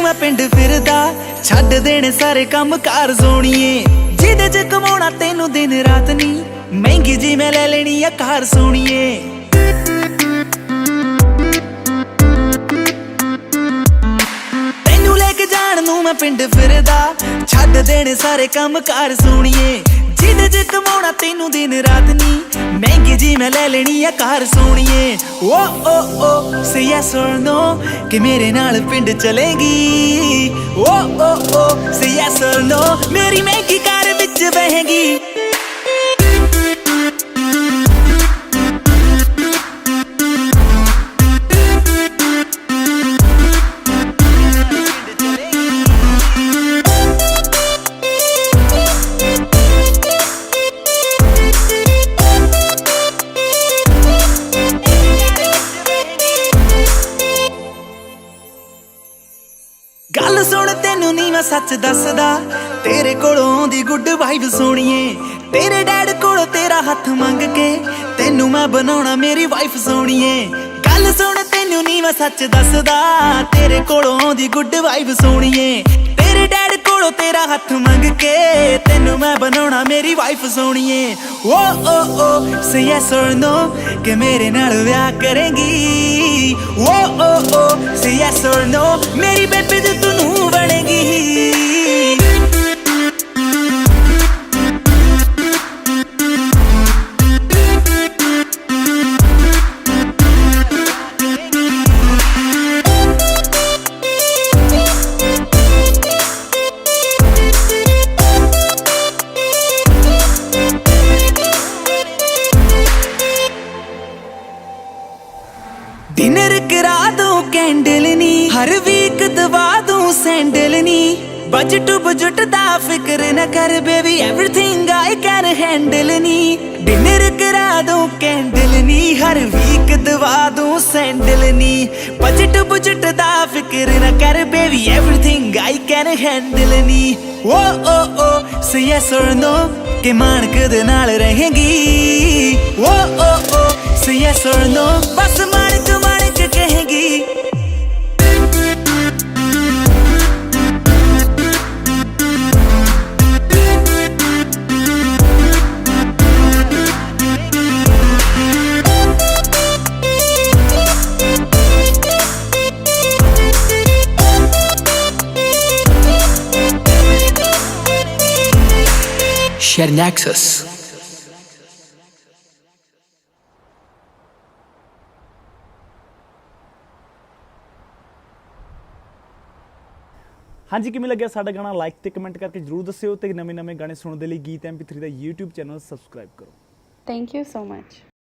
मैं पिंड फिरदा छड्ड देने सारे काम कार सोणीए जिहदे च कमाउणा तैनूं दिन रात नी महंगी जी मैं ले लेनी आ कार सोणीए तैनूं लेके जाण नूं मैं पिंड फिरदा छड्ड देने सारे काम कार सोणीए जिहदे च कमाउणा तैनूं दिन रात नी महंगी जी मैं ले लेनी आ कार सोणीए ओ से यस और नो कि मेरे नाल पिंड चलेगी ओ से यस और नो मेरी महंगी कार विच बहेगी गल सुन तेनू नी मैं सच दसदा तेरे कोलों आउंदी गुड वाइब सोणीए तेरे डैड कोलों तेरा हथ मंग के तेनू मैं बनाउणा मेरी वाइफ सोणीए गल सुन तेनू नी मैं सच दसदा तेरे कोलों आउंदी गुड वाइब सोणीए तेरे डैड कोलों तेरा हथ मंग के तेनू मैं बनाउणा मेरी वाइफ सोणीए ओ से यस और नो कि मेरे नाल ब्याह करेंगी ओ से यस और नो मेरी बेबी तू बनेगी डिनर करा दूं कैंडल नी हर वीक दवा दूं सैंडल नी बजट बजट दा फिक्र न कर baby everything I can handle knee dinner करा दूं कैंडल नी हर वीक दवा दूं सैंडल नी बजट बजट दा फिक्र न कर baby everything I can handle नी ओ से यस और नो कि मानक दे नाल रहेंगी ओ से यस और नो बस मानक मानक कहेगी Share Nexus. ਹਾਂਜੀ ਕਿਵੇਂ ਲੱਗਿਆ ਸਾਡਾ ਗਾਣਾ ਲਾਈਕ ਤੇ ਕਮੈਂਟ ਕਰਕੇ ਜਰੂਰ ਦੱਸਿਓ ਤੇ ਨਵੇਂ-ਨਵੇਂ ਗਾਣੇ ਸੁਣਨ ਦੇ ਲਈ ਗੀਤ MP3 ਦਾ YouTube ਚੈਨਲ ਸਬਸਕ੍ਰਾਈਬ ਕਰੋ। Thank you so much.